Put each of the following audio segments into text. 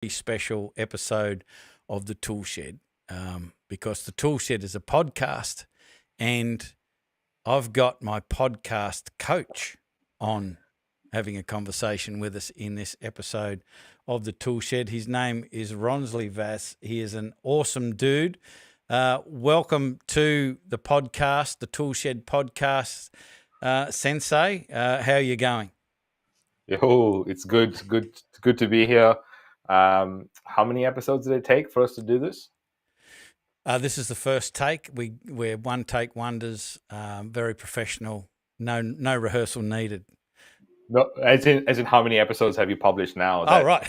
special episode of the Tool Shed because the Tool Shed is a podcast, and I've got my podcast coach on having a conversation with us in this episode of the Tool Shed. His name is Ronsley Vaz. He is an awesome dude. Welcome to the podcast, the Tool Shed podcast. Sensei, how are you going? Yo, it's good to be here. How many episodes did it take for us to do this? This is the first take. We're one take wonders, very professional. No rehearsal needed. No, as in how many episodes have you published now? Right.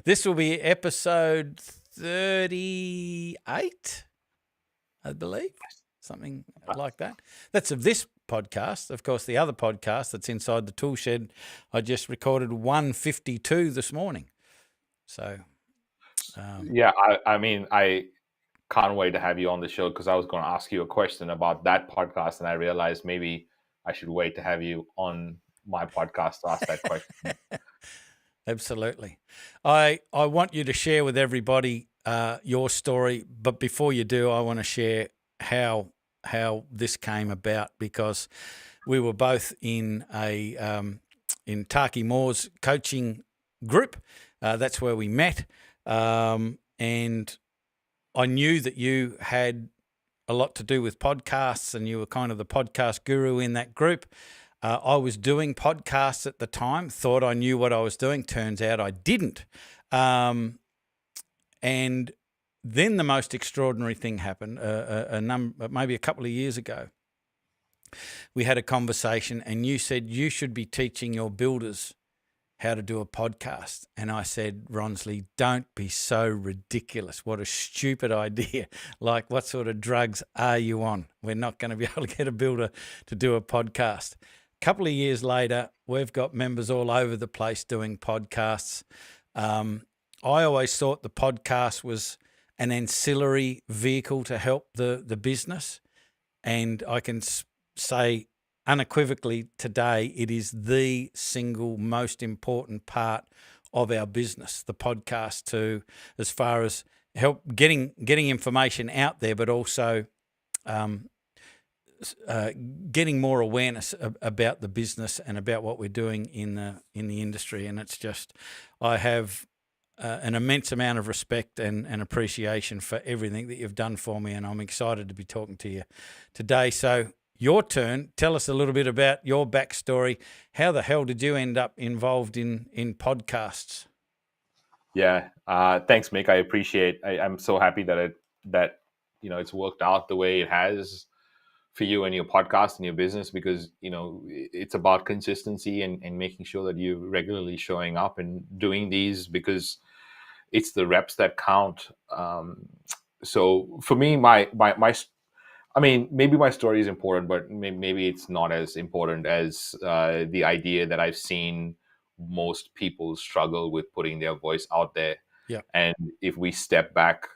This will be episode 38, I believe, something like that. That's of this podcast. Of course, the other podcast that's inside the Tool Shed, I just recorded 152 this morning. So, yeah, I can't wait to have you on the show because I was going to ask you a question about that podcast, and I realized maybe I should wait to have you on my podcast to ask that question. Absolutely. I want you to share with everybody your story, but before you do, I want to share how this came about, because we were both in in Taki Moore's coaching group. That's where we met, and I knew that you had a lot to do with podcasts, and you were kind of the podcast guru in that group. I was doing podcasts at the time, thought I knew what I was doing. Turns out I didn't. And then the most extraordinary thing happened. Maybe a couple of years ago, we had a conversation, and you said you should be teaching your builders how to do a podcast. And I said, Ronsley, don't be so ridiculous. What a stupid idea. Like, what sort of drugs are you on? We're not going to be able to get a builder to do a podcast. Couple of years later, we've got members all over the place doing podcasts. I always thought the podcast was an ancillary vehicle to help the business. And I can say unequivocally today, it is the single most important part of our business, the podcast, to as far as help getting information out there, but also getting more awareness about the business and about what we're doing in the industry. And it's just, I have an immense amount of respect and appreciation for everything that you've done for me, and I'm excited to be talking to you today. So your turn. Tell us a little bit about your backstory. How the hell did you end up involved in podcasts? Yeah, thanks, Mick. I appreciate. I'm so happy that it's worked out the way it has for you and your podcast and your business, because it's about consistency and making sure that you're regularly showing up and doing these, because it's the reps that count. So for me, maybe my story is important, but maybe it's not as important as the idea that I've seen most people struggle with putting their voice out there. Yeah. And if we step back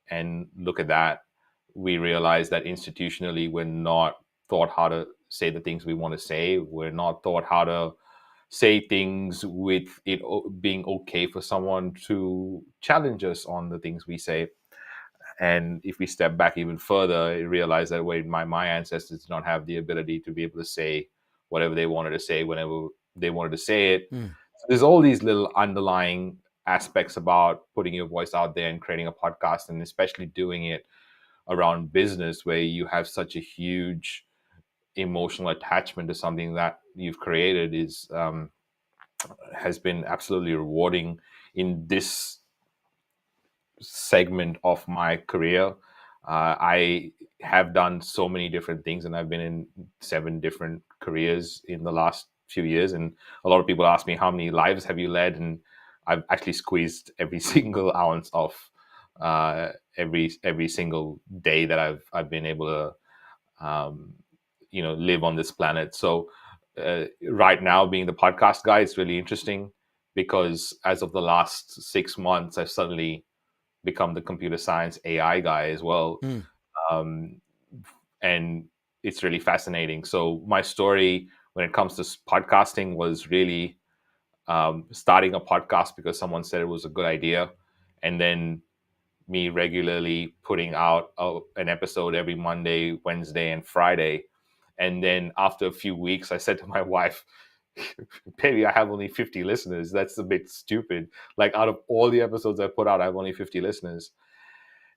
and look at that, we realize that institutionally we're not taught how to say the things we want to say. We're not taught how to say things with it being okay for someone to challenge us on the things we say. And if we step back even further, I realize that my ancestors did not have the ability to be able to say whatever they wanted to say whenever they wanted to say it. So there's all these little underlying aspects about putting your voice out there and creating a podcast, and especially doing it around business, where you have such a huge emotional attachment to something that you've created, has been absolutely rewarding in this segment of my career. I have done so many different things, and I've been in 7 different careers in the last few years. And a lot of people ask me, how many lives have you led? And I've actually squeezed every single ounce of every single day that I've been able to live on this planet. So right now, being the podcast guy, it's really interesting, because as of the last 6 months, I've suddenly become the computer science AI guy as well. And it's really fascinating. So my story when it comes to podcasting was really starting a podcast because someone said it was a good idea, and then me regularly putting out an episode every Monday, Wednesday, and Friday. And then after a few weeks, I said to my wife, baby, I have only 50 listeners. That's a bit stupid. Like, out of all the episodes I put out, I have only 50 listeners.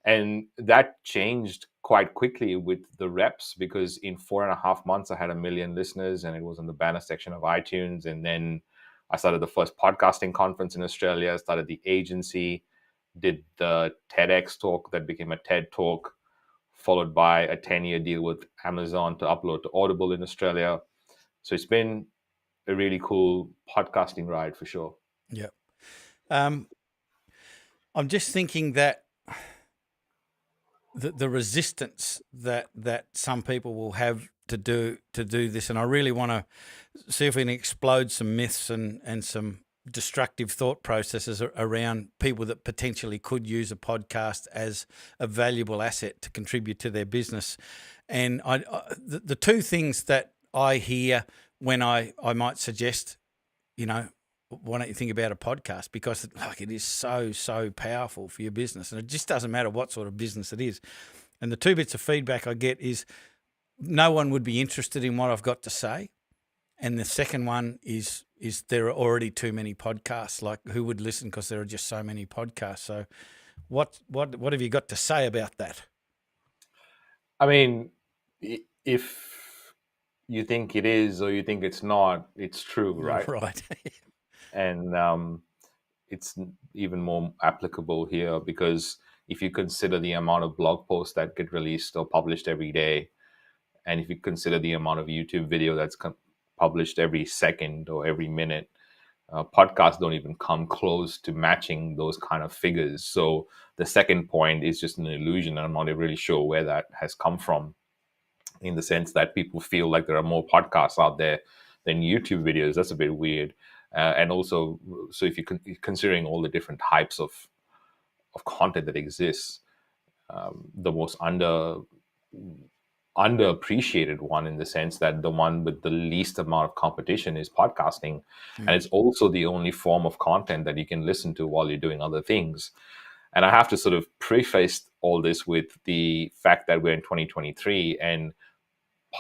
And that changed quite quickly with the reps, because in 4.5 months, I had 1 million listeners, and it was in the banner section of iTunes. And then I started the first podcasting conference in Australia, started the agency, did the TEDx talk that became a TED talk, followed by a 10-year deal with Amazon to upload to Audible in Australia. So it's been a really cool podcasting ride for sure. Yeah. I'm just thinking that the resistance that some people will have to do this, and I really want to see if we can explode some myths and some destructive thought processes around people that potentially could use a podcast as a valuable asset to contribute to their business. And the two things that I hear when I might suggest, why don't you think about a podcast? Because it is so powerful for your business, and it just doesn't matter what sort of business it is. And the two bits of feedback I get is no one would be interested in what I've got to say. And the second one is there are already too many podcasts. Like, who would listen because there are just so many podcasts? So what have you got to say about that? I mean, if you think it is or you think it's not, it's true, right? Right. And it's even more applicable here, because if you consider the amount of blog posts that get released or published every day, and if you consider the amount of YouTube video that's published every second or every minute, podcasts don't even come close to matching those kind of figures. So the second point is just an illusion, and I'm not really sure where that has come from, in the sense that people feel like there are more podcasts out there than YouTube videos. That's a bit weird. And also, so if you're considering all the different types of content that exists, the most underappreciated one, in the sense that the one with the least amount of competition, is podcasting. And it's also the only form of content that you can listen to while you're doing other things. And I have to sort of preface all this with the fact that we're in 2023, and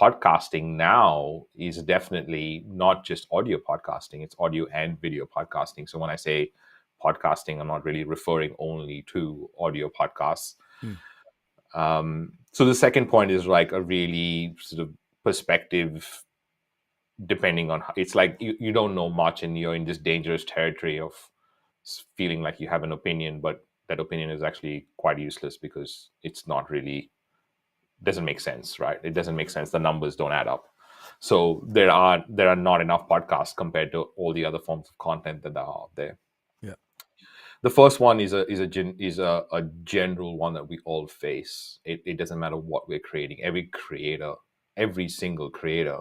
podcasting now is definitely not just audio podcasting, it's audio and video podcasting. So when I say podcasting, I'm not really referring only to audio podcasts. So the second point is like a really sort of perspective, depending on how, it's like you don't know much, and you're in this dangerous territory of feeling like you have an opinion, but that opinion is actually quite useless, because it's not really, doesn't make sense, right? It doesn't make sense. The numbers don't add up. So there are not enough podcasts compared to all the other forms of content that are out there. Yeah. The first one is a general one that we all face. It doesn't matter what we're creating. Every single creator,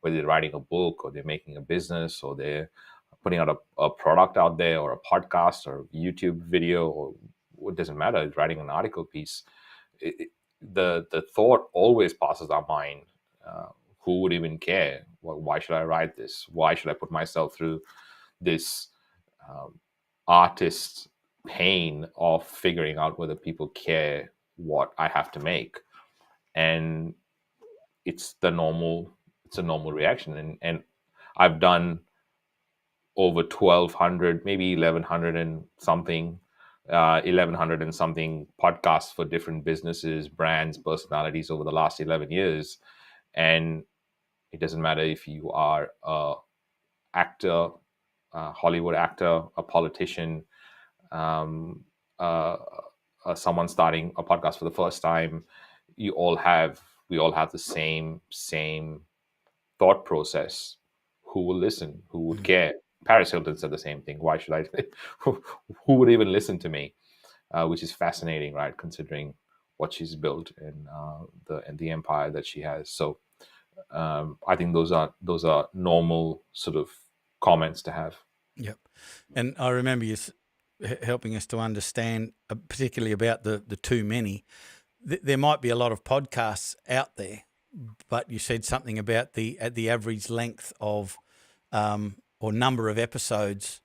whether they're writing a book or they're making a business or they're putting out a product out there, or a podcast or a YouTube video, or it doesn't matter, writing an article piece, the thought always passes our mind. Who would even care? Well, why should I write this? Why should I put myself through this artist's pain of figuring out whether people care what I have to make? And it's a normal reaction. And I've done over 1,200, maybe 1,100 and something, 1,100 and something podcasts for different businesses, brands, personalities over the last 11 years. And it doesn't matter if you are a actor, a Hollywood actor, a politician, someone starting a podcast for the first time. We all have the same thought process. Who will listen? Who would care? Paris Hilton said the same thing. Why should I? Who would even listen to me? Which is fascinating, right? Considering what she's built and the empire that she has. So I think those are normal sort of comments to have. Yep. And I remember you helping us to understand, particularly about the too many. There might be a lot of podcasts out there, but you said something about the average length of or number of episodes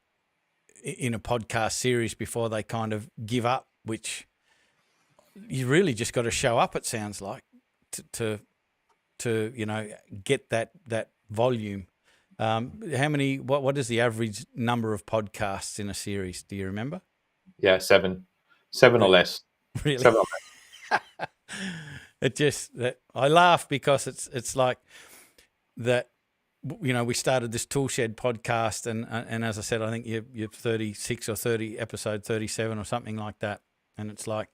in a podcast series before they kind of give up, which you really just got to show up, it sounds like, to get that volume. How many? What is the average number of podcasts in a series? Do you remember? Yeah, seven or less. Really? 7 or It just that I laugh because it's like that. We started this Toolshed podcast, and as I said, I think you're 36 or 30, episode 37 or something like that, and it's like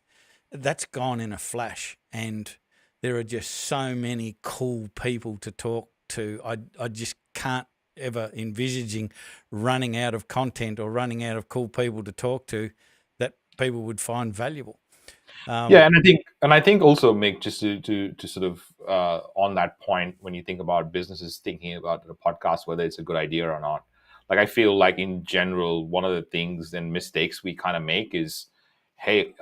that's gone in a flash, and there are just so many cool people to talk to. I just can't ever envisaging running out of content or running out of cool people to talk to that people would find valuable. Yeah, and I think also, Mick, just to sort of on that point, when you think about businesses thinking about the podcast, whether it's a good idea or not, like I feel like in general, one of the things and mistakes we kind of make is, hey,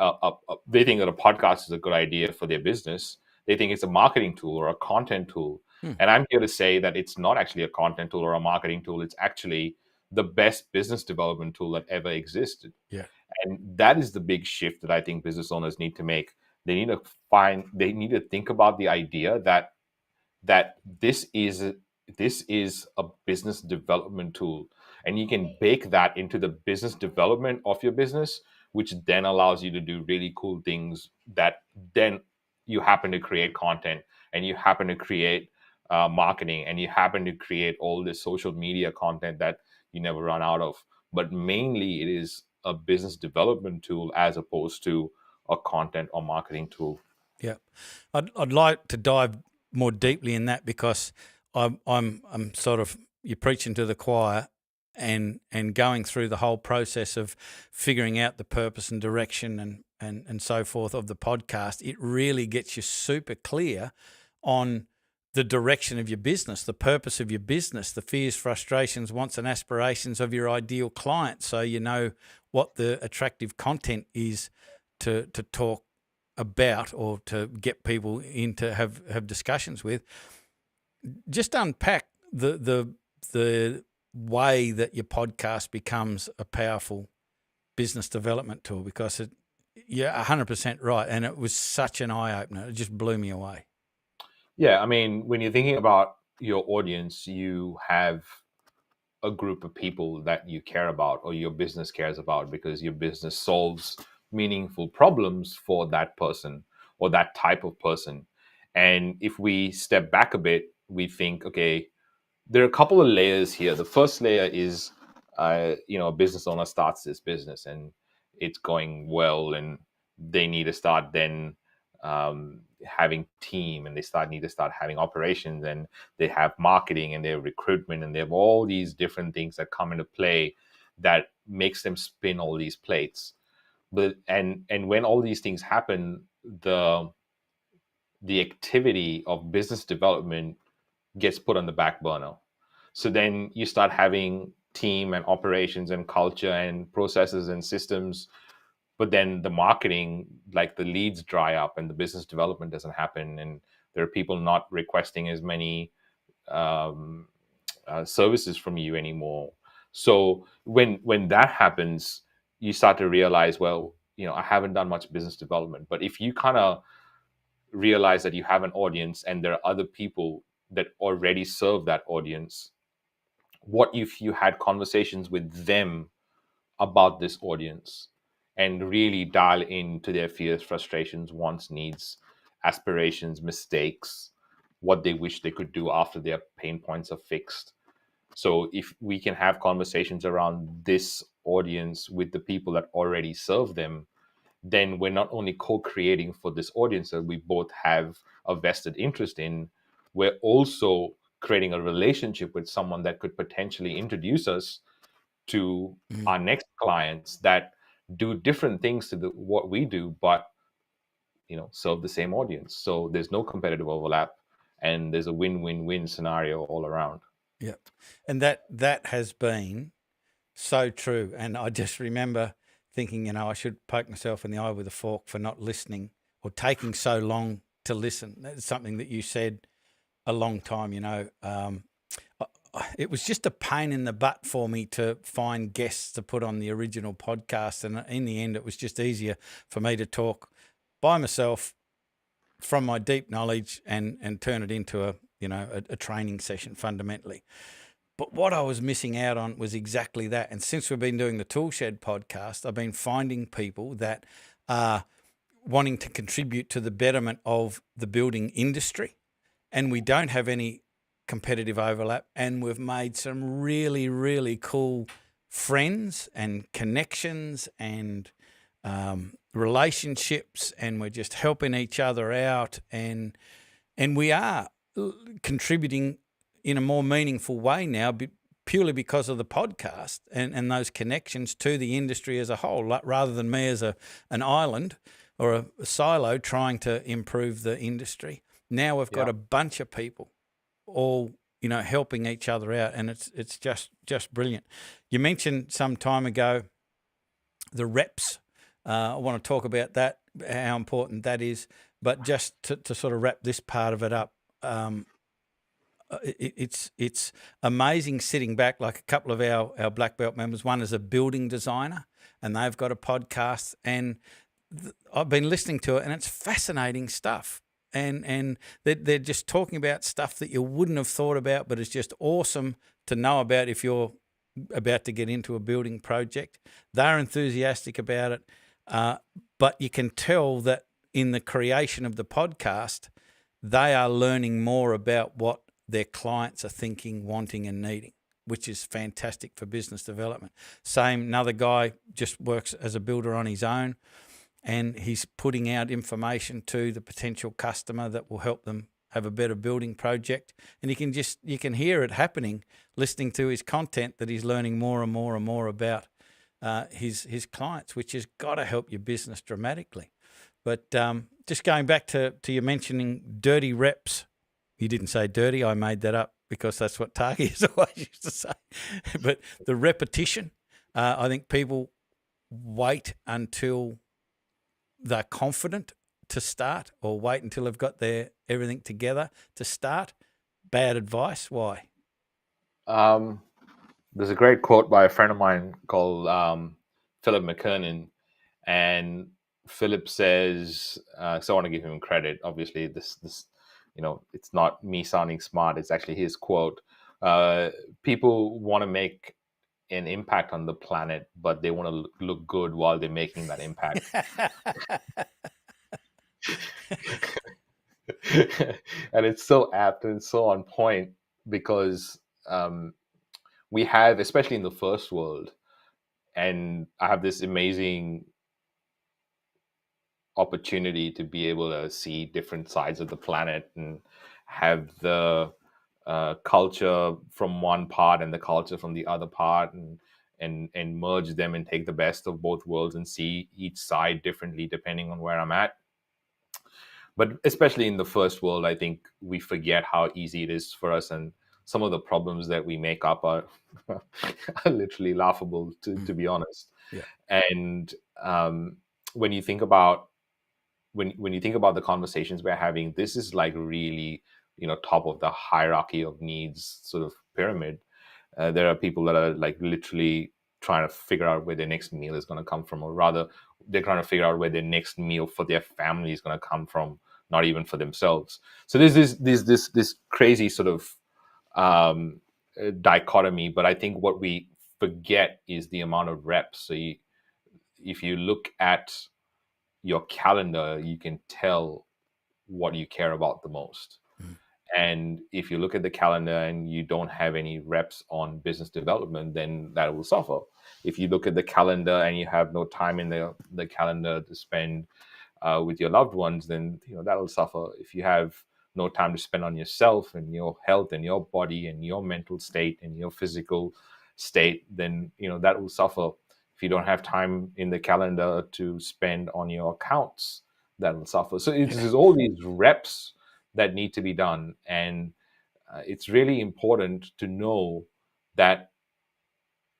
they think that a podcast is a good idea for their business. They think it's a marketing tool or a content tool, and I'm here to say that it's not actually a content tool or a marketing tool. It's actually the best business development tool that ever existed. Yeah. And that is the big shift that I think business owners need to make. They need to think about the idea that this is a business development tool, and you can bake that into the business development of your business, which then allows you to do really cool things that then you happen to create content, and you happen to create marketing, and you happen to create all this social media content that you never run out of. But mainly it is a business development tool as opposed to a content or marketing tool. Yeah, I'd like to dive more deeply in that because I'm sort of you're preaching to the choir and going through the whole process of figuring out the purpose and direction and so forth of the podcast. It really gets you super clear on the direction of your business, the purpose of your business, the fears, frustrations, wants and aspirations of your ideal client. So you know what the attractive content is to talk about or to get people in to have discussions with. Just unpack the way that your podcast becomes a powerful business development tool, because you're 100% right, and it was such an eye opener. It just blew me away. Yeah, I mean, when you're thinking about your audience, you have a group of people that you care about or your business cares about, because your business solves meaningful problems for that person or that type of person. And if we step back a bit, we think, okay, there are a couple of layers here. The first layer is, a business owner starts this business and it's going well, and they need to start then having team, and need to start having operations, and they have marketing and they have recruitment, and they have all these different things that come into play that makes them spin all these plates. But and when all these things happen, the activity of business development gets put on the back burner. So then you start having team and operations and culture and processes and systems, but then the marketing, like the leads dry up and the business development doesn't happen, and there are people not requesting as many services from you anymore. So when that happens, you start to realize, well, I haven't done much business development. But if you kind of realize that you have an audience and there are other people that already serve that audience, what if you had conversations with them about this audience and really dial into their fears, frustrations, wants, needs, aspirations, mistakes, what they wish they could do after their pain points are fixed? So if we can have conversations around this audience with the people that already serve them, then we're not only co-creating for this audience that we both have a vested interest in, we're also creating a relationship with someone that could potentially introduce us to our next clients that do different things to what we do, but serve the same audience. So there's no competitive overlap, and there's a win-win-win scenario all around. Yep. And that has been so true. And I just remember thinking, I should poke myself in the eye with a fork for not listening or taking so long to listen. That's something that you said a long time. it was just a pain in the butt for me to find guests to put on the original podcast. And in the end, it was just easier for me to talk by myself from my deep knowledge and turn it into a training session fundamentally. But what I was missing out on was exactly that. And since we've been doing the Toolshed podcast, I've been finding people that are wanting to contribute to the betterment of the building industry. And we don't have any competitive overlap. And we've made some really, really cool friends and connections and relationships. And we're just helping each other out. And we are contributing in a more meaningful way now, purely because of the podcast and those connections to the industry as a whole, rather than me as an island or a silo trying to improve the industry. Now we've got a bunch of people all, helping each other out, and it's just brilliant. You mentioned some time ago the reps. I want to talk about that, how important that is. But just to sort of wrap this part of it up, it's amazing sitting back, like a couple of our black belt members. One is a building designer, and they've got a podcast, and I've been listening to it, and it's fascinating stuff. And they're just talking about stuff that you wouldn't have thought about, but it's just awesome to know about if you're about to get into a building project. They're enthusiastic about it, but you can tell that in the creation of the podcast, they are learning more about what their clients are thinking, wanting, and needing, which is fantastic for business development. Same, another guy just works as a builder on his own, and he's putting out information to the potential customer that will help them have a better building project. And you can hear it happening, listening to his content, that he's learning more and more and more about his clients, which has got to help your business dramatically. But just going back to you mentioning dirty reps. You didn't say dirty. I made that up because that's what Taki always used to say. But the repetition, I think people wait until they're confident to start, or wait until they've got everything together to start. Bad advice. Why? There's a great quote by a friend of mine called Philip McKernan, and Philip says, so I want to give him credit. Obviously, this it's not me sounding smart. It's actually his quote. People want to make an impact on the planet, but they want to look good while they're making that impact. And it's so apt and so on point, because we have, especially in the first world, and I have this amazing opportunity to be able to see different sides of the planet and have the culture from one part and the culture from the other part, and merge them and take the best of both worlds and see each side differently depending on where I'm at. But especially in the first world, I think we forget how easy it is for us, and some of the problems that we make up are literally laughable, to be honest. Yeah. And when you think about when you think about the conversations we're having, this is like really, top of the hierarchy of needs sort of pyramid. There are people that are like literally trying to figure out where their next meal is going to come from, or rather, they're trying to figure out where their next meal for their family is going to come from, not even for themselves. So there's this crazy sort of dichotomy. But I think what we forget is the amount of reps. So if you look at your calendar, you can tell what you care about the most. And if you look at the calendar and you don't have any reps on business development, then that will suffer. If you look at the calendar and you have no time in the calendar to spend with your loved ones, then that will suffer. If you have no time to spend on yourself and your health and your body and your mental state and your physical state, then that will suffer. If you don't have time in the calendar to spend on your accounts, that will suffer. So it's all these reps that need to be done. And it's really important to know that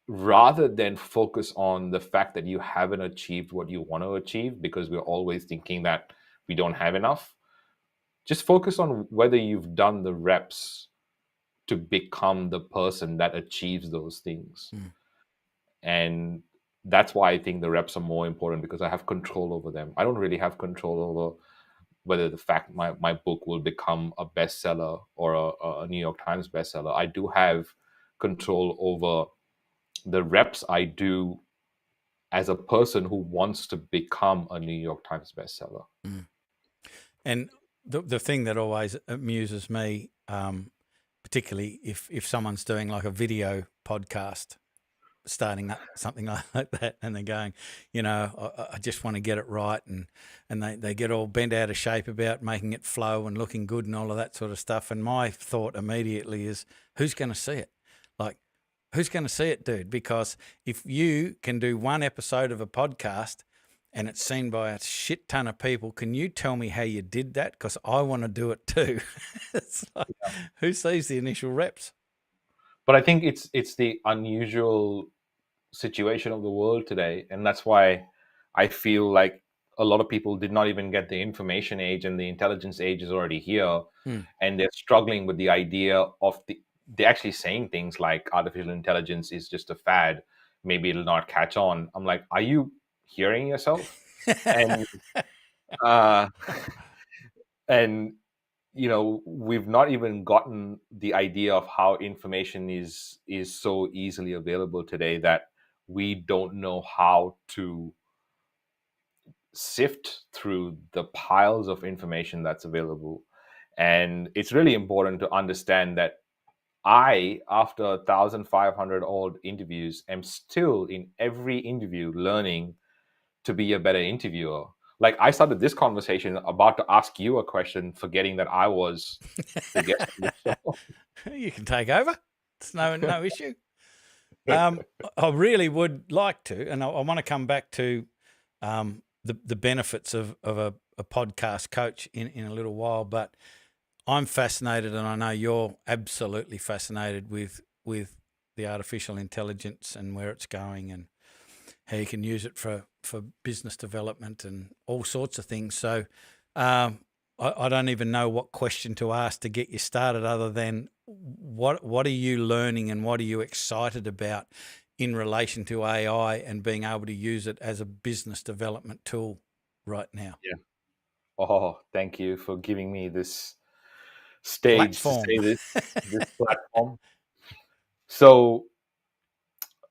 rather than focus on the fact that you haven't achieved what you want to achieve, because we're always thinking that we don't have enough, just focus on whether you've done the reps to become the person that achieves those things. And that's why I think the reps are more important, because I have control over them. I don't really have control over whether the fact my book will become a bestseller or a New York Times bestseller. I do have control over the reps I do as a person who wants to become a New York Times bestseller. And the thing that always amuses me, particularly if someone's doing like a video podcast, starting up something like that, and they're going, I just want to get it right, and they get all bent out of shape about making it flow and looking good and all of that sort of stuff. And my thought immediately is, who's going to see it? Like, who's going to see it, dude? Because if you can do one episode of a podcast and it's seen by a shit ton of people, can you tell me how you did that? Because I want to do it too. It's like, who sees the initial reps? But I think it's the unusual situation of the world today, and that's why I feel like a lot of people did not even get the information age, and the intelligence age is already here, and they're struggling with the idea of they're actually saying things like artificial intelligence is just a fad, maybe it'll not catch on. I'm like, are you hearing yourself? And and we've not even gotten the idea of how information is so easily available today that we don't know how to sift through the piles of information that's available. And it's really important to understand that after 1,500 odd interviews, am still in every interview learning to be a better interviewer. Like, I started this conversation about to ask you a question, forgetting that I was the guest of the show. You can take over. It's no issue. I really would like to, and I want to come back to the benefits of a podcast coach in a little while. But I'm fascinated, and I know you're absolutely fascinated with the artificial intelligence and where it's going, and how you can use it for business development and all sorts of things. So I don't even know what question to ask to get you started, other than what are you learning and what are you excited about in relation to AI and being able to use it as a business development tool right now? Yeah. Oh, thank you for giving me this stage Platform. to say this platform. So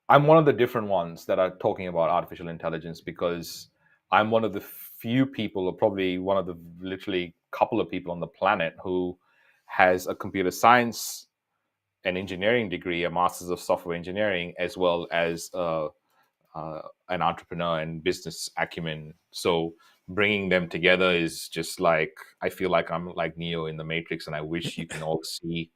I'm one of the different ones that are talking about artificial intelligence, because I'm one of the few people, or probably one of the literally couple of people on the planet, who has a computer science and engineering degree, a master's of software engineering, as well as an entrepreneur and business acumen. So bringing them together is just like, I feel like I'm like Neo in the Matrix, and I wish you can all see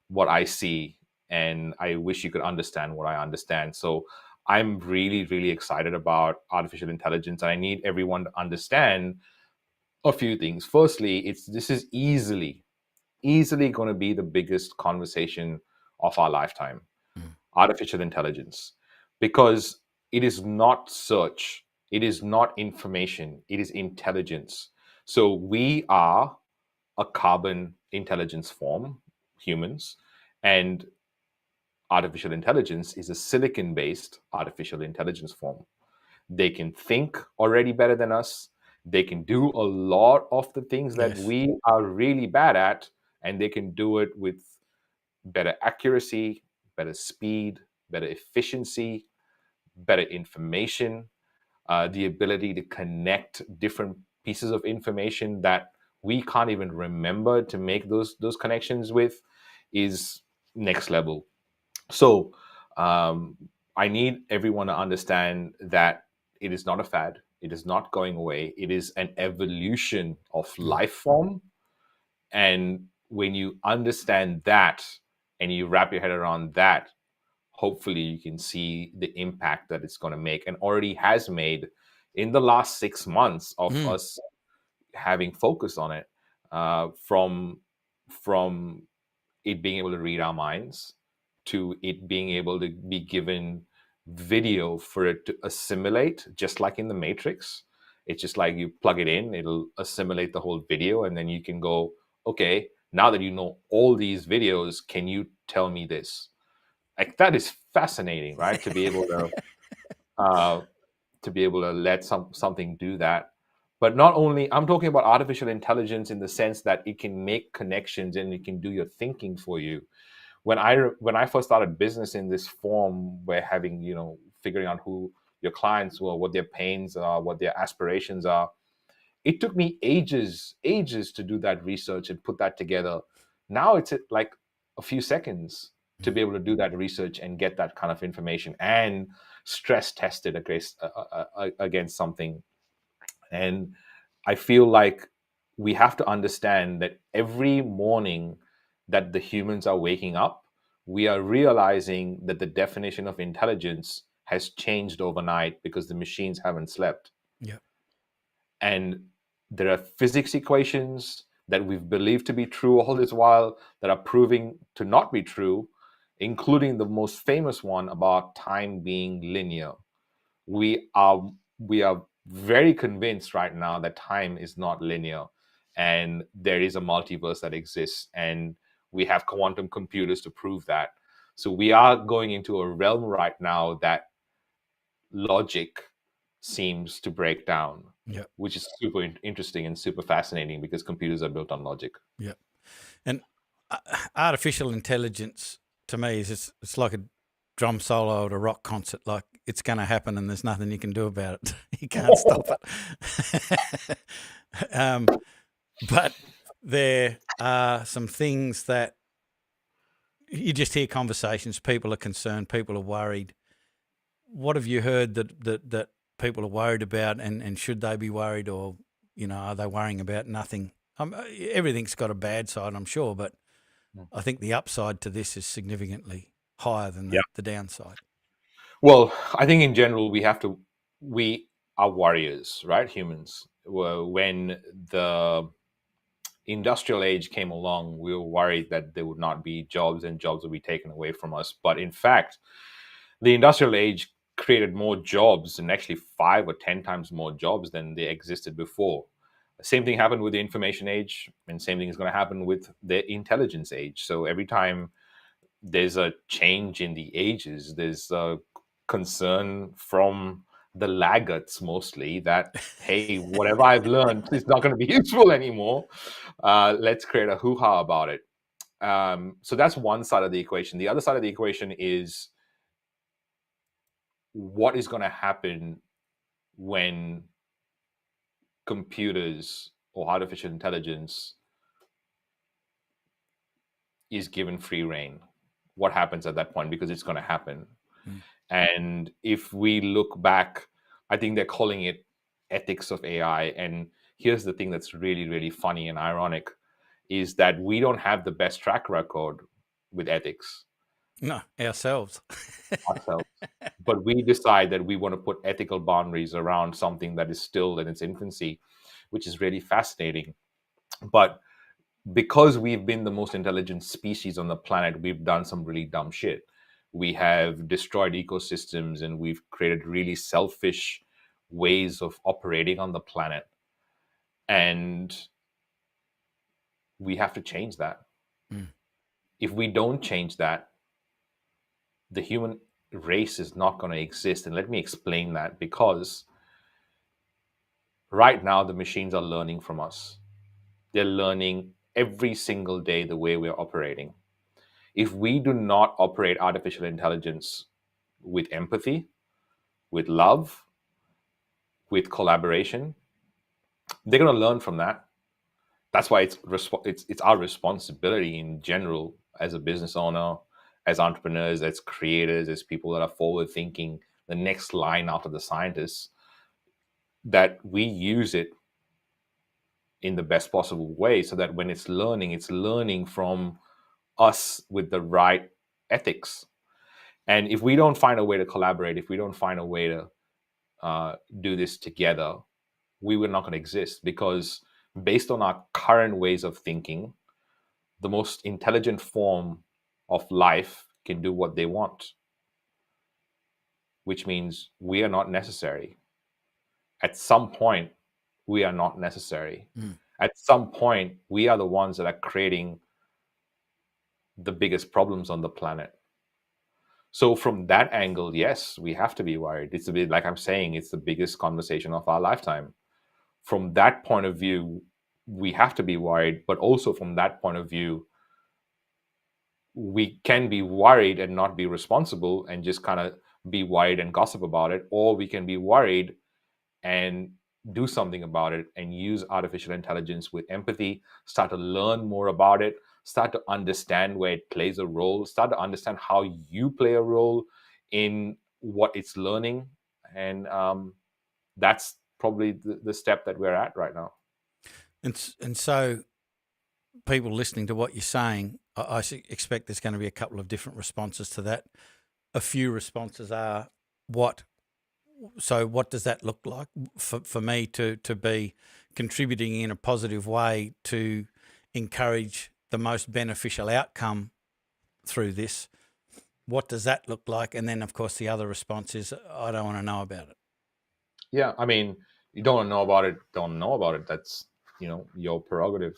what I see, and I wish you could understand what I understand. So I'm really, really excited about artificial intelligence, and I need everyone to understand a few things. Firstly, this is easily going to be the biggest conversation of our lifetime, artificial intelligence, because it is not search, it is not information, it is intelligence. So we are a carbon intelligence form, humans, and artificial intelligence is a silicon based artificial intelligence form. They can think already better than us. They can do a lot of the things that Yes. we are really bad at, and they can do it with better accuracy, better speed, better efficiency, better information, the ability to connect different pieces of information that we can't even remember to make those connections with is next level. So I need everyone to understand that it is not a fad. It is not going away. It is an evolution of life form. And when you understand that and you wrap your head around that, hopefully you can see the impact that it's going to make, and already has made in the last 6 months of us having focused on it, from it being able to read our minds, to it being able to be given video for it to assimilate, just like in the Matrix. It's just like you plug it in, it'll assimilate the whole video, and then you can go, okay, now that you know all these videos, can you tell me this. Like, that is fascinating, right? To be able to let something do that. But not only, I'm talking about artificial intelligence in the sense that it can make connections and it can do your thinking for you. When I first started business in this form, where having, figuring out who your clients were, what their pains are, what their aspirations are, it took me ages to do that research and put that together. Now it's like a few seconds to be able to do that research and get that kind of information and stress test it against something. And I feel like we have to understand that every morning that the humans are waking up, we are realizing that the definition of intelligence has changed overnight because the machines haven't slept. Yeah. And there are physics equations that we've believed to be true all this while that are proving to not be true, including the most famous one about time being linear. We are very convinced right now that time is not linear, and there is a multiverse that exists, and we have quantum computers to prove that. So we are going into a realm right now that logic seems to break down, Yeah. which is super interesting and super fascinating because computers are built on logic. Yeah. And artificial intelligence to me is it's like a drum solo at a rock concert. Like, it's going to happen and there's nothing you can do about it. You can't stop it. But there are some things that you just hear conversations. People are concerned. People are worried. What have you heard that people are worried about, and should they be worried, or are they worrying about nothing? Everything's got a bad side, I'm sure, but I think the upside to this is significantly higher than Yeah. the downside. Well, I think in general we are warriors, right? Humans. When the industrial age came along, we were worried that there would not be jobs and jobs would be taken away from us. But in fact, the industrial age created more jobs, and actually 5 or 10 times more jobs than they existed before. Same thing happened with the information age, and same thing is going to happen with the intelligence age. So every time there's a change in the ages, there's a concern from the laggards mostly that, hey, whatever I've learned is not going to be useful anymore. Let's create a hoo-ha about it. So that's one side of the equation. The other side of the equation is what is going to happen when computers or artificial intelligence is given free reign. What happens at that point? Because it's going to happen. And if we look back, I think they're calling it ethics of AI. And here's the thing that's really, really funny and ironic is that we don't have the best track record with ethics. No, ourselves. Ourselves. But we decide that we want to put ethical boundaries around something that is still in its infancy, which is really fascinating. But because we've been the most intelligent species on the planet, we've done some really dumb shit. We have destroyed ecosystems and we've created really selfish ways of operating on the planet. And we have to change that. If we don't change that, the human race is not going to exist. And let me explain that, because right now the machines are learning from us. They're learning every single day the way we're operating. If we do not operate artificial intelligence with empathy, with love, with collaboration, they're going to learn from that. That's why it's our responsibility in general as a business owner, as entrepreneurs, as creators, as people that are forward thinking, the next line after the scientists, that we use it in the best possible way so that when it's learning from us with the right ethics. And if we don't find a way to collaborate, if we don't find a way to do this together, we were not going to exist, because based on our current ways of thinking, the most intelligent form of life can do what they want, which means we are not necessary. At some point, we are not necessary. At some point, we are the ones that are creating the biggest problems on the planet. So from that angle, yes, we have to be worried. It's a bit like I'm saying, it's the biggest conversation of our lifetime. From that point of view, we have to be worried, but also from that point of view, we can be worried and not be responsible and just kind of be worried and gossip about it, or we can be worried and do something about it and use artificial intelligence with empathy, start to learn more about it, start to understand where it plays a role, start to understand how you play a role in what it's learning. And that's probably the step that we're at right now. And so people listening to what you're saying, I expect there's going to be a couple of different responses to that. A few responses are what does that look like for me to be contributing in a positive way to encourage the most beneficial outcome through this? What does that look like? And then, of course, the other response is, I don't want to know about it. Yeah, I mean, you don't know about it, don't know about it. That's, your prerogative.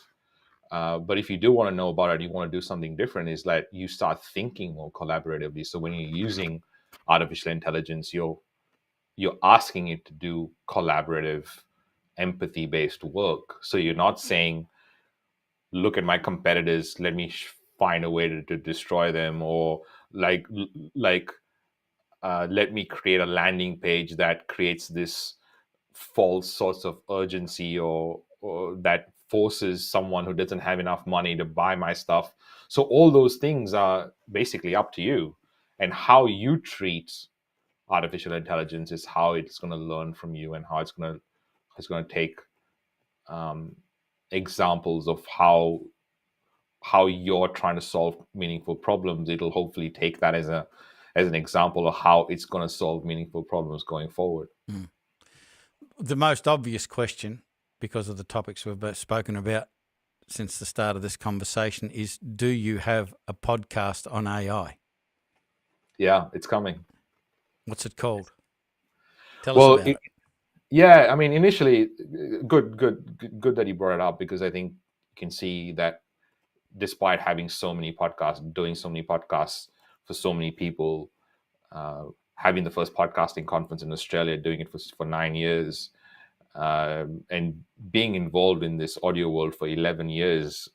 But if you do want to know about it, you want to do something different, is that you start thinking more collaboratively. So when you're using artificial intelligence, you're asking it to do collaborative, empathy-based work. So you're not saying, look at my competitors, let me find a way to destroy them, or like let me create a landing page that creates this false source of urgency, or that forces someone who doesn't have enough money to buy my stuff. So all those things are basically up to you, and how you treat artificial intelligence is how it's going to learn from you, and how it's going to take examples of how you're trying to solve meaningful problems. It'll hopefully take that as an example of how it's going to solve meaningful problems going forward. The most obvious question, because of the topics we've spoken about since the start of this conversation, is, do you have a podcast on AI? Yeah, it's coming. What's it called? Tell us about it. Yeah, I mean, initially, good that you brought it up, because I think you can see that despite having so many podcasts, doing so many podcasts for so many people, having the first podcasting conference in Australia, doing it for 9 years, and being involved in this audio world for 11 years,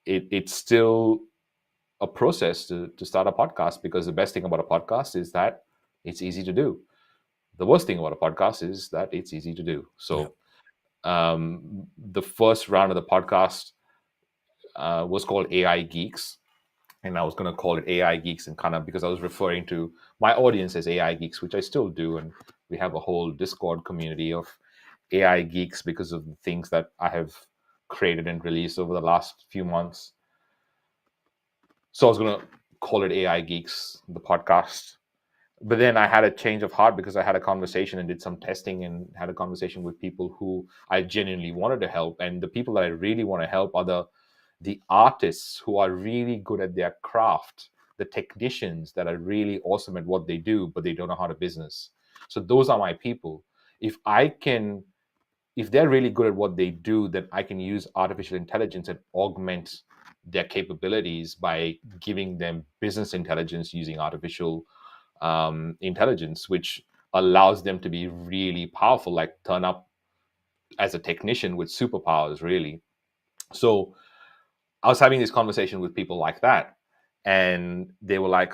it's still a process to start a podcast, because the best thing about a podcast is that it's easy to do. The worst thing about a podcast is that it's easy to do. So the first round of the podcast was called AI Geeks. And I was going to call it AI Geeks, and kind of because I was referring to my audience as AI Geeks, which I still do. And we have a whole Discord community of AI Geeks because of the things that I have created and released over the last few months. So I was going to call it AI Geeks, the podcast. But then I had a change of heart, because I had a conversation and did some testing and had a conversation with people who I genuinely wanted to help. And the people that I really want to help are the artists who are really good at their craft, the technicians that are really awesome at what they do, but they don't know how to business. So those are my people. If they're really good at what they do, then I can use artificial intelligence and augment their capabilities by giving them business intelligence using artificial intelligence, which allows them to be really powerful, like turn up as a technician with superpowers, really. So I was having this conversation with people like that, and they were like,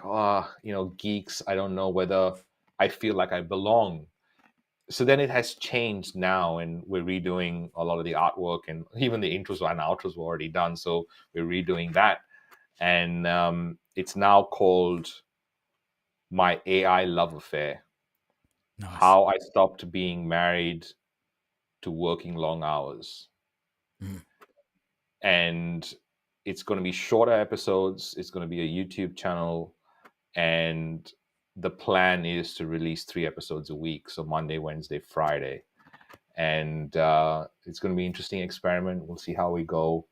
geeks, I don't know whether I feel like I belong. So then it has changed now, and we're redoing a lot of the artwork, and even the intros and outros were already done. So we're redoing that. And it's now called My AI Love Affair. Nice. How I stopped being married to working long hours. And it's going to be shorter episodes. It's going to be a YouTube channel. And the plan is to release 3 episodes a week. So Monday, Wednesday, Friday. And it's going to be an interesting experiment. We'll see how we go.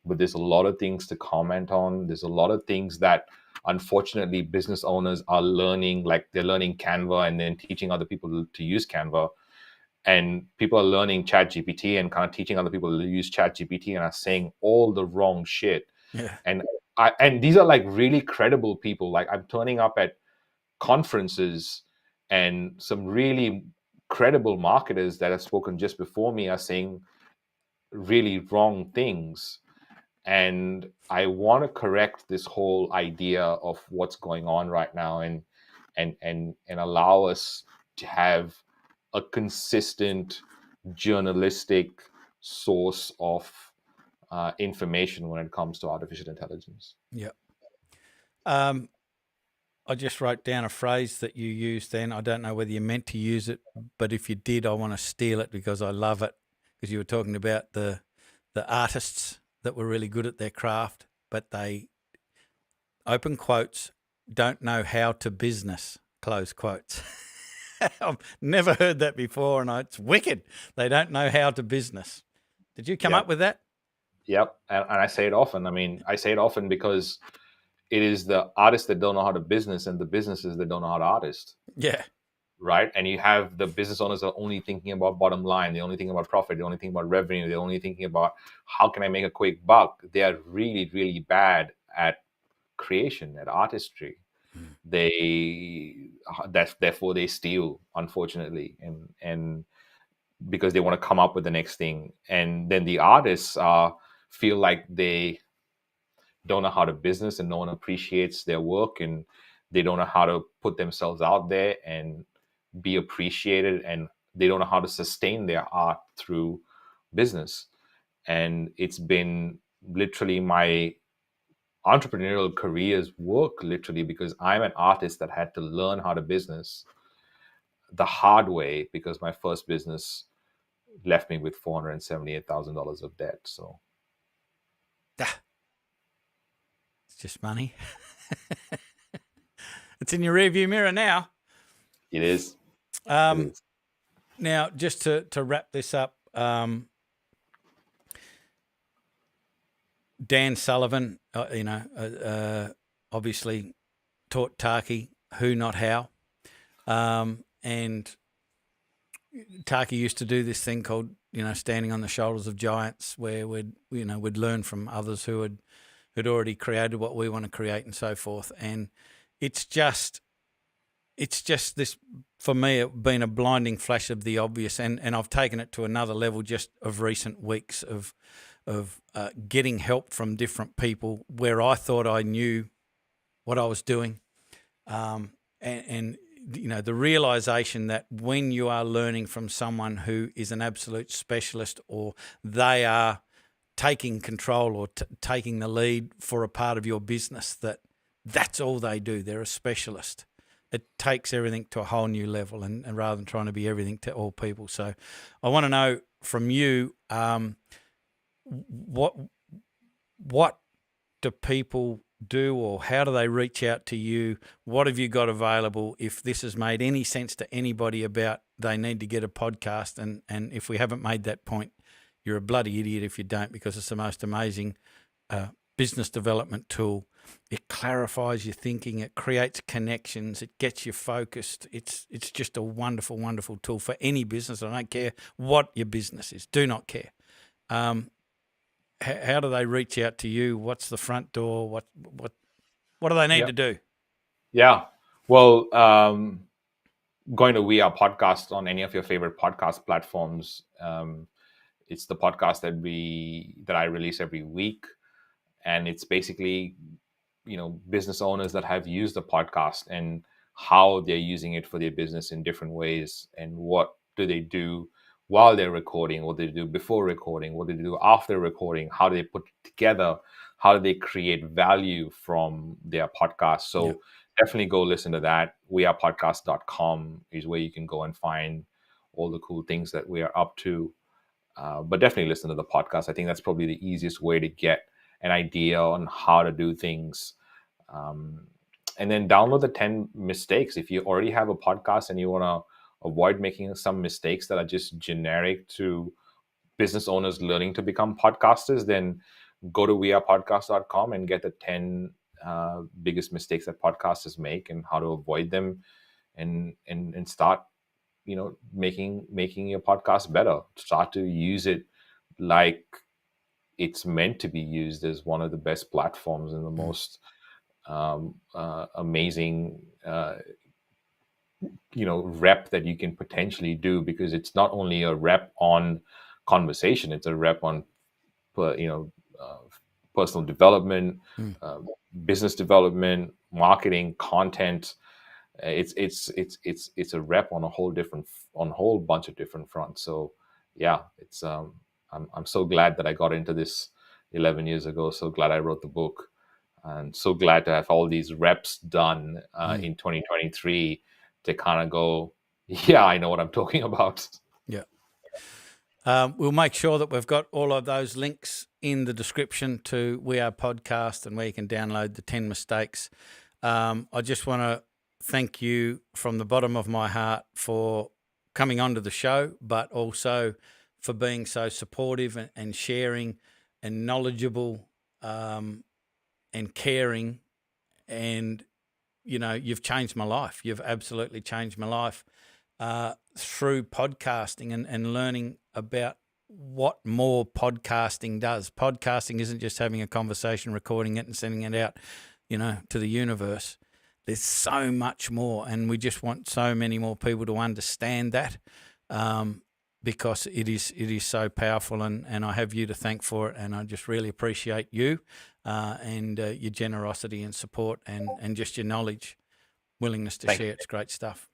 But there's a lot of things to comment on. There's a lot of things that, unfortunately, business owners are learning. Like, they're learning Canva and then teaching other people to use Canva. And people are learning ChatGPT and kind of teaching other people to use ChatGPT and are saying all the wrong shit. Yeah. And these are like really credible people. Like, I'm turning up at conferences, and some really credible marketers that have spoken just before me are saying really wrong things. And I want to correct this whole idea of what's going on right now, and allow us to have a consistent journalistic source of information when it comes to artificial intelligence. Yeah. I just wrote down a phrase that you used then. I don't know whether you meant to use it, but if you did, I want to steal it because I love it. Because you were talking about the artists that were really good at their craft, but they, open quotes, don't know how to business, close quotes. I've never heard that before, and it's wicked. They don't know how to business. Did you come Yep. up with that? Yep. And I say it often. I mean, I say it often because it is the artists that don't know how to business and the businesses that don't know how to artist. Yeah. Right. And you have the business owners that are only thinking about bottom line. They're only thinking about profit. They're only thinking about revenue. They're only thinking about how can I make a quick buck. They are really, really bad at creation, at artistry. Therefore they steal, unfortunately, and because they want to come up with the next thing. And then the artists feel like they don't know how to business, and no one appreciates their work, and they don't know how to put themselves out there and be appreciated, and they don't know how to sustain their art through business. And it's been literally my entrepreneurial career's work, literally, because I'm an artist that had to learn how to business the hard way, because my first business left me with $478,000 of debt. So It's just money. It's in your rearview mirror now. it is. Now, just to wrap this up, Dan Sullivan, obviously taught Taki who, not how, and Taki used to do this thing called, standing on the shoulders of giants, where we'd learn from others who had already created what we want to create and so forth. And it's just this, for me, it's been a blinding flash of the obvious, and I've taken it to another level just of recent weeks of getting help from different people where I thought I knew what I was doing, and the realization that when you are learning from someone who is an absolute specialist, or they are taking control or taking the lead for a part of your business, that's all they do. They're a specialist. It takes everything to a whole new level, and rather than trying to be everything to all people. So I want to know from you, what do people do, or how do they reach out to you? What have you got available? If this has made any sense to anybody about they need to get a podcast, and if we haven't made that point, you're a bloody idiot if you don't, because it's the most amazing business development tool. It clarifies your thinking. It creates connections. It gets you focused. It's just a wonderful, wonderful tool for any business. I don't care what your business is. Do not care. How do they reach out to you? What's the front door? What do they need to do? Yeah. Well, going to We Are Podcast on any of your favorite podcast platforms. It's the podcast that I release every week, and it's basically, business owners that have used the podcast and how they're using it for their business in different ways, and what do they do while they're recording, what they do before recording, what they do after recording, how do they put it together, how do they create value from their podcast. So definitely go listen to that. wearepodcast.com is where you can go and find all the cool things that we are up to. But definitely listen to the podcast. I think that's probably the easiest way to get an idea on how to do things. And then download the 10 mistakes. If you already have a podcast and you want to avoid making some mistakes that are just generic to business owners learning to become podcasters, then go to wearepodcast.com and get the 10 biggest mistakes that podcasters make and how to avoid them, and start making your podcast better. Start to use it like it's meant to be used as one of the best platforms and the most amazing rep that you can potentially do, because it's not only a rep on conversation, it's a rep on uh, personal development, uh, business development, marketing, content. It's a rep on a whole bunch of different fronts. So yeah, it's I'm so glad that I got into this 11 years ago. So glad I wrote the book, and so glad to have all these reps done in 2023 to kind of go, yeah, I know what I'm talking about. Yeah. We'll make sure that we've got all of those links in the description to We Are Podcast and where you can download the 10 mistakes. I just want to thank you from the bottom of my heart for coming onto the show, but also for being so supportive and sharing and knowledgeable and caring. And, you've changed my life. You've absolutely changed my life through podcasting and learning about what more podcasting does. Podcasting isn't just having a conversation, recording it and sending it out, to the universe. There's so much more, and we just want so many more people to understand that because it is so powerful, and I have you to thank for it, and I just really appreciate you and your generosity and support and just your knowledge, willingness to share. It's great stuff.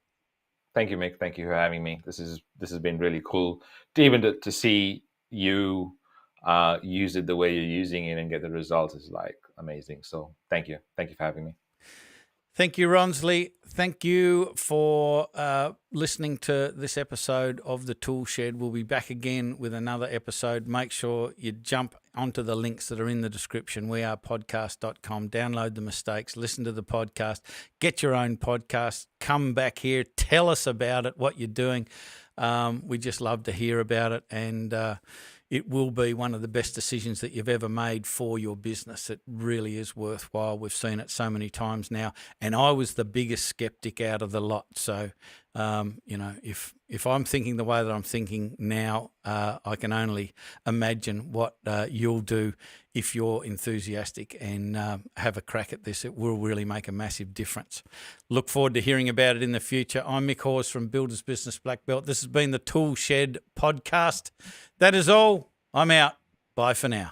Thank you, Mick. Thank you for having me. This has been really cool to even to see you use it the way you're using it and get the results is like amazing. So thank you for having me. Thank you, Ronsley. Thank you for listening to this episode of The Tool Shed. We'll be back again with another episode. Make sure you jump onto the links that are in the description, wearepodcast.com. Download the mistakes, listen to the podcast, get your own podcast, come back here, tell us about it, what you're doing. We just love to hear about it, and it will be one of the best decisions that you've ever made for your business. It really is worthwhile. We've seen it so many times now, and I was the biggest skeptic out of the lot. So, if I'm thinking the way that I'm thinking now, I can only imagine what you'll do if you're enthusiastic and have a crack at this. It will really make a massive difference. Look forward to hearing about it in the future. I'm Mick Hawes from Builders Business Black Belt. This has been the Tool Shed podcast. That is all. I'm out. Bye for now.